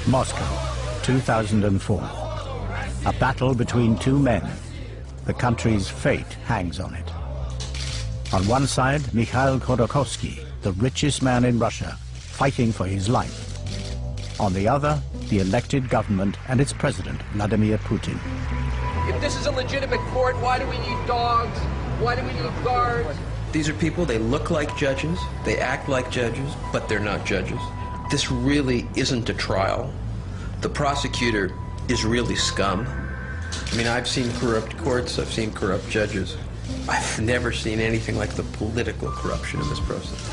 Moscow, 2004. A battle between two men. The country's fate hangs on it. On one side, Mikhail Khodorkovsky, the richest man in Russia, fighting for his life. On the other, the elected government and its president, Vladimir Putin. If this is a legitimate court, why do we need dogs? Why do we need guards? These are people, they look like judges, they act like judges, but they're not judges. This really isn't a trial. The prosecutor is really scum. I mean, I've seen corrupt courts, I've seen corrupt judges. I've never seen anything like the political corruption in this process.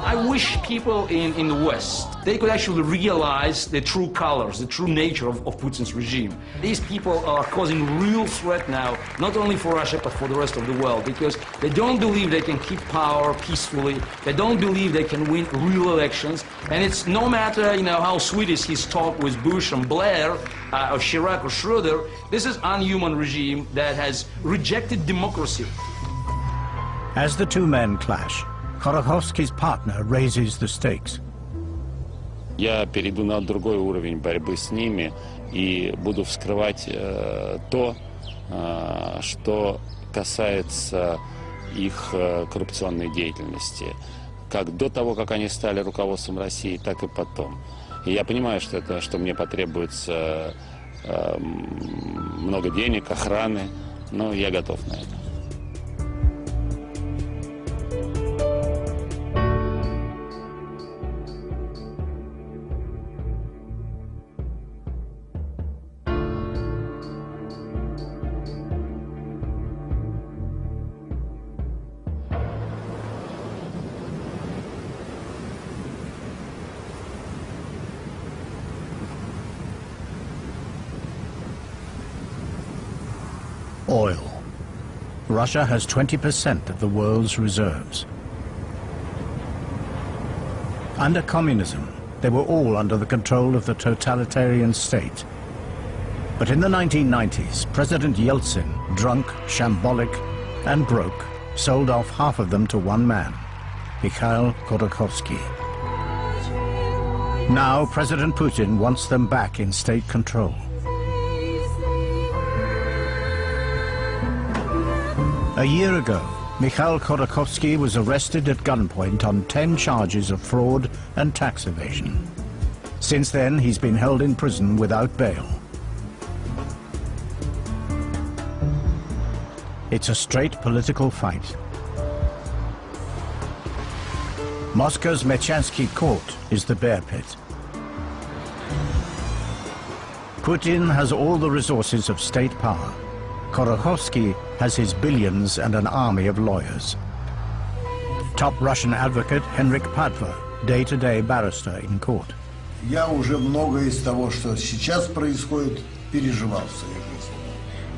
I wish people in the West, they could actually realize the true colors, the true nature of Putin's regime. These people are causing real threat now, not only for Russia, but for the rest of the world, because they don't believe they can keep power peacefully. They don't believe they can win real elections. And it's no matter, how sweet is his talk with Bush and Blair, or Chirac or Schroeder, this is an unhuman regime that has rejected democracy. As the two men clash, Khodorkovsky's partner raises the stakes. Я перейду на другой уровень борьбы с ними и буду вскрывать то, что касается их коррупционной деятельности, как до того, как они стали руководством России, так и потом. И я понимаю, что мне потребуется много денег, охраны, но я готов на это. Oil. Russia has 20% of the world's reserves. Under communism, they were all under the control of the totalitarian state. But in the 1990s, President Yeltsin, drunk, shambolic, and broke, sold off half of them to one man, Mikhail Khodorkovsky. Now President Putin wants them back in state control. A year ago, Mikhail Khodorkovsky was arrested at gunpoint on 10 charges of fraud and tax evasion. Since then, he's been held in prison without bail. It's a straight political fight. Moscow's Mechansky court is the bear pit. Putin has all the resources of state power. Khodorkovsky has his billions and an army of lawyers. Top Russian advocate Henrik Padva, day-to-day barrister in court. Я уже многое из того, что сейчас происходит, переживал в своей жизни.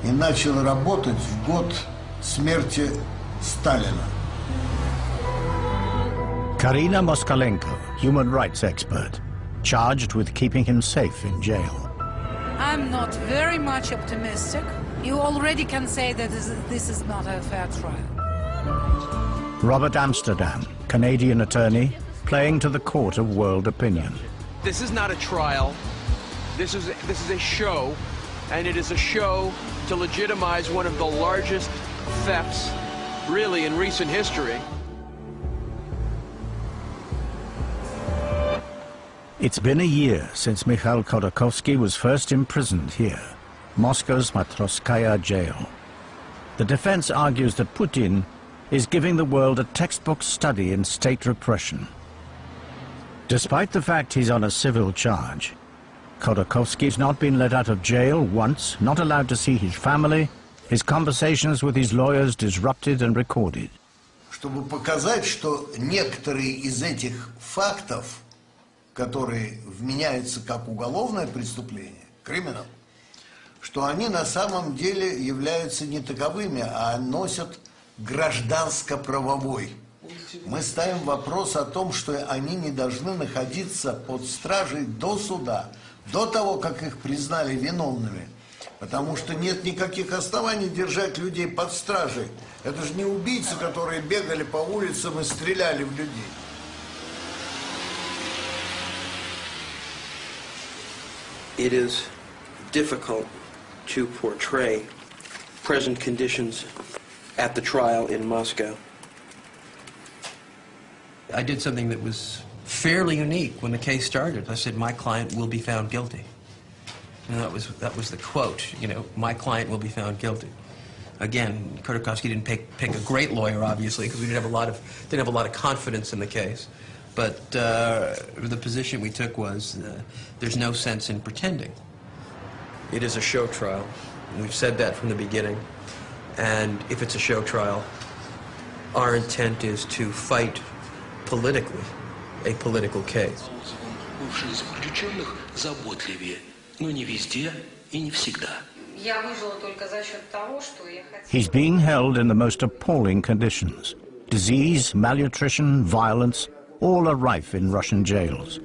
И начал работать в год смерти Сталина. Karina Moskalenko, human rights expert, charged with keeping him safe in jail. I'm not very much optimistic. You already can say that this is not a fair trial. Robert Amsterdam, Canadian attorney, playing to the court of world opinion. This is not a trial. This is a show, and it is a show to legitimize one of the largest thefts, really, in recent history. It's been a year since Mikhail Khodorkovsky was first imprisoned here, Moscow's Matrosskaya jail. The defense argues that Putin is giving the world a textbook study in state repression. Despite the fact he's on a civil charge, Khodorkovsky's not been let out of jail once, not allowed to see his family, his conversations with his lawyers disrupted and recorded. Чтобы показать, что некоторые из этих фактов, которые вменяются как уголовное преступление, криминал, что они на самом деле являются не таковыми, а носят гражданско-правовой. Мы ставим вопрос о том, что они не должны находиться под стражей до суда, до того, как их признали виновными. Потому что нет никаких оснований держать людей под стражей. Это же не убийцы, которые бегали по улицам и стреляли в людей. It is difficult to portray present conditions at the trial in Moscow. I did something that was fairly unique when the case started. I said, my client will be found guilty. And that was the quote, you know, my client will be found guilty. Again, Khodorkovsky didn't pick a great lawyer, obviously, because we didn't have a lot of confidence in the case. But the position we took was there's no sense in pretending. It is a show trial. We've said that from the beginning. And if it's a show trial, our intent is to fight politically a political case. He's being held in the most appalling conditions. Disease, malnutrition, violence, all are rife in Russian jails.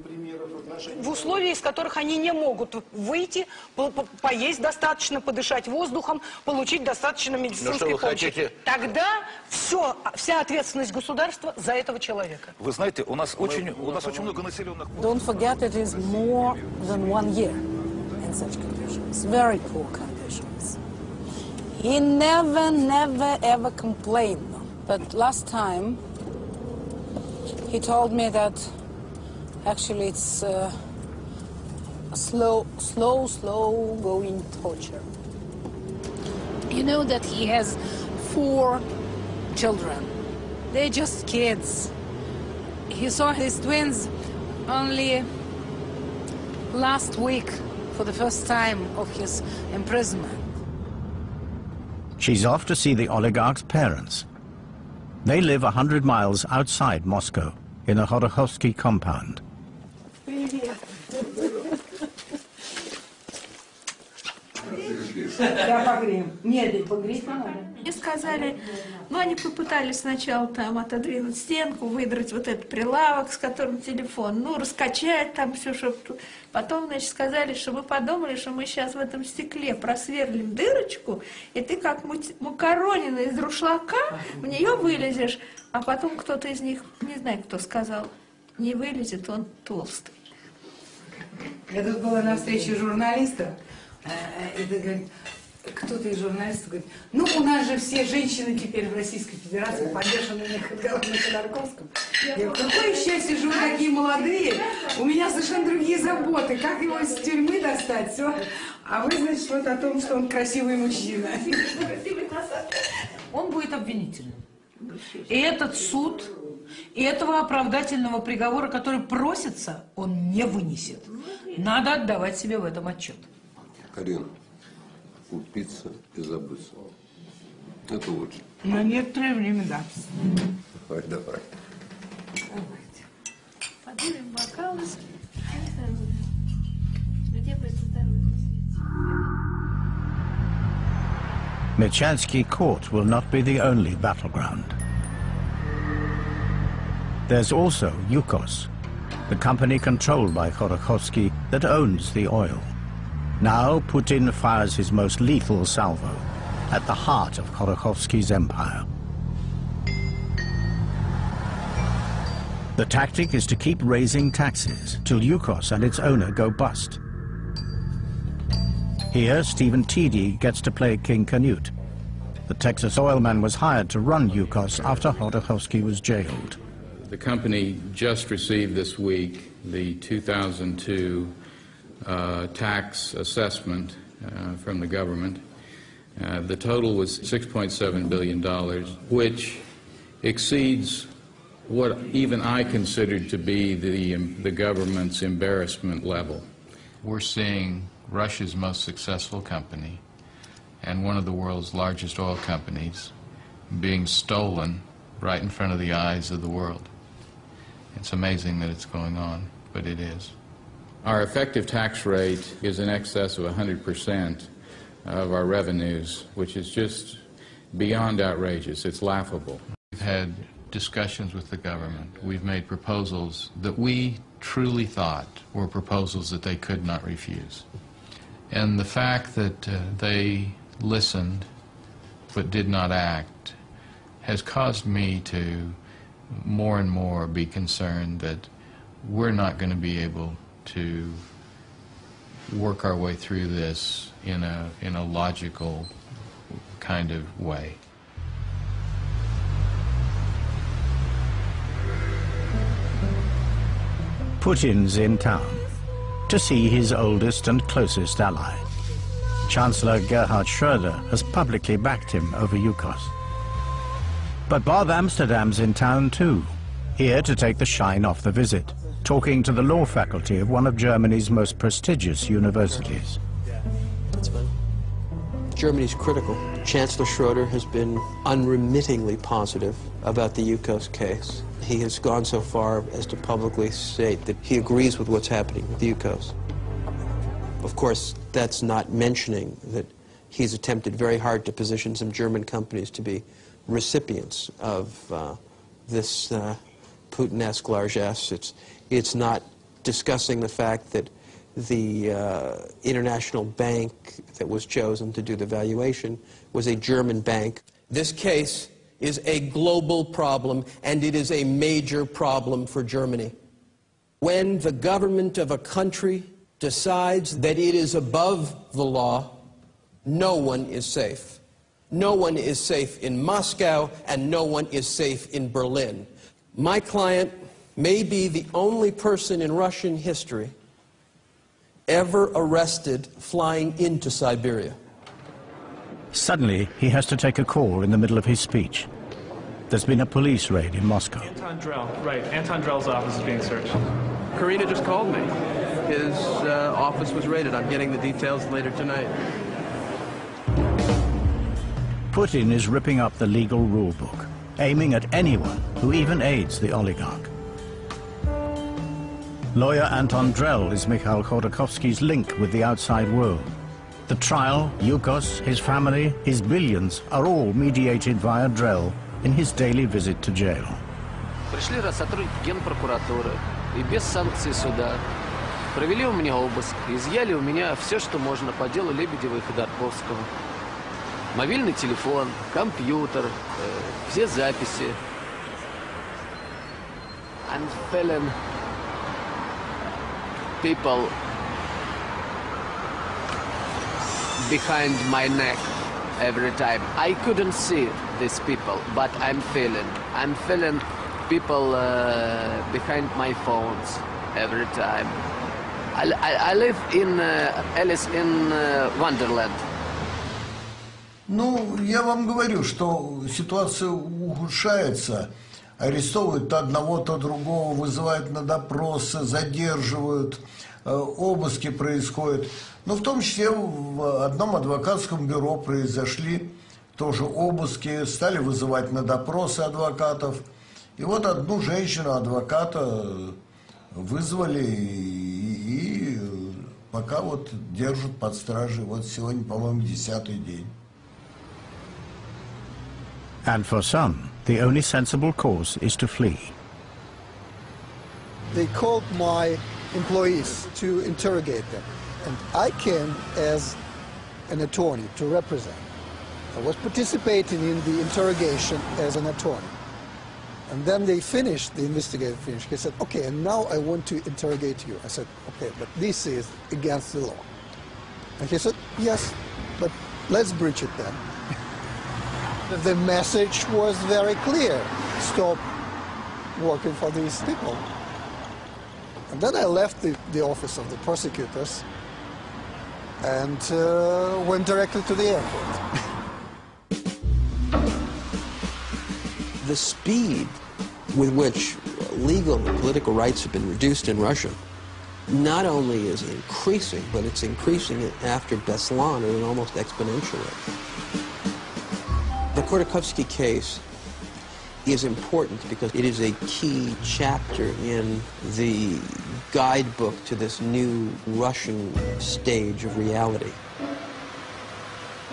В условиях, из которых они не могут выйти, поесть достаточно, подышать воздухом, получить достаточно медицинской помощи. Тогда вся ответственность государства за этого человека. Вы знаете, у нас очень много населенных. Don't forget, it is more than 1 year in such conditions, very poor conditions. He never ever complained. But last time, he told me that actually it's a slow going torture. You know that he has 4 children. They're just kids. He saw his twins only last week for the first time of his imprisonment. She's off to see the oligarch's parents. They live 100 miles outside Moscow in a Khodorkovsky compound. Мне сказали, ну они попытались сначала там отодвинуть стенку, выдрать вот этот прилавок, с которым телефон, ну раскачать там все, чтобы... Потом, значит, сказали, что мы подумали, что мы сейчас в этом стекле просверлим дырочку, и ты как макаронина из рушлака в нее вылезешь, а потом кто-то из них, не знаю, кто сказал, не вылезет, он толстый. Я тут была на встрече журналистов, и говорит, кто-то из журналистов говорит, ну у нас же все женщины теперь в Российской Федерации подвешены на Кhodorkovском. Я говорю, какое счастье, что вы такие молодые, у меня совершенно другие заботы, как его из тюрьмы достать, все. А вы, значит, вот о том, что он красивый мужчина. Он будет обвинительным. И этот суд, и этого оправдательного приговора, который просится, он не вынесет. Надо отдавать себе в этом отчет. Карина, упиться и забыться. Это лучше. На некоторое время, да. Давай. Давайте. Поднимем бокалы. Где бы это здоровье? Michanski Court will not be the only battleground. There's also Yukos, the company controlled by Khodorkovsky that owns the oil. Now Putin fires his most lethal salvo at the heart of Khodorkovsky's empire. The tactic is to keep raising taxes till Yukos and its owner go bust. Here, Stephen Tiede gets to play King Canute. The Texas oilman was hired to run Yukos after Khodorkovsky was jailed. The company just received this week the 2002 tax assessment from the government. The total was $6.7 billion, which exceeds what even I considered to be the government's embarrassment level. We're seeing Russia's most successful company and one of the world's largest oil companies being stolen right in front of the eyes of the world. It's amazing that it's going on, but it is. Our effective tax rate is in excess of 100% of our revenues, which is just beyond outrageous. It's laughable. We've had discussions with the government. We've made proposals that we truly thought were proposals that they could not refuse. And the fact that they listened but did not act has caused me to more and more be concerned that we're not going to be able to work our way through this in a logical kind of way. Putin's in town to see his oldest and closest ally. Chancellor Gerhard Schröder has publicly backed him over Yukos. But Bob Amsterdam's in town too, here to take the shine off the visit, talking to the law faculty of one of Germany's most prestigious universities. That's fine. Germany's critical. Chancellor Schröder has been unremittingly positive about the Yukos case. He has gone so far as to publicly state that he agrees with what's happening with the Yukos. Of course, that's not mentioning that he's attempted very hard to position some German companies to be recipients of this Putin-esque largesse. It's not discussing the fact that the international bank that was chosen to do the valuation was a German bank. This case is a global problem, and it is a major problem for Germany. When the government of a country decides that it is above the law, no one is safe. No one is safe in Moscow, and no one is safe in Berlin. My client may be the only person in Russian history ever arrested flying into Siberia. Suddenly, he has to take a call in the middle of his speech. There's been a police raid in Moscow. Anton Drell, right. Anton Drell's office is being searched. Karina just called me. His office was raided. I'm getting the details later tonight. Putin is ripping up the legal rule book, aiming at anyone who even aids the oligarch. Lawyer Anton Drell is Mikhail Khodorkovsky's link with the outside world. The trial, Yukos, his family, his billions are all mediated via Drell in his daily visit to jail. Пришли сотрудники Генпрокуратуры и без санкций суда провели у меня обыск, изъяли у меня все, что можно по делу Лебедева и Ходорковского. Мобильный телефон, компьютер, все записи. I'm feeling people behind my neck every time. I couldn't see these people, but I'm feeling people behind my phones every time. I live in Alice in Wonderland. Ну, я вам говорю, что ситуация ухудшается. Арестовывают то одного, то другого, вызывают на допросы, задерживают, обыски происходят. Но в том числе в одном адвокатском бюро произошли тоже обыски, стали вызывать на допросы адвокатов. И вот одну женщину-адвоката вызвали и пока вот держат под стражей. Вот сегодня, по-моему, 10-й день. And for some, the only sensible course is to flee. They called my employees to interrogate them, and I came as an attorney to represent. I was participating in the interrogation as an attorney. And then they finished, the investigator finished. He said, okay, and now I want to interrogate you. I said, okay, but this is against the law. And he said, yes, but let's breach it then. The message was very clear: stop working for these people. And then I left the office of the prosecutors and went directly to the airport. The speed with which legal and political rights have been reduced in Russia not only is increasing, but it's increasing after Beslan at an almost exponential rate. The Khodorkovsky case is important because it is a key chapter in the guidebook to this new Russian stage of reality.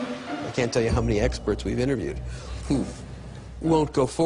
I can't tell you how many experts we've interviewed who won't go forward.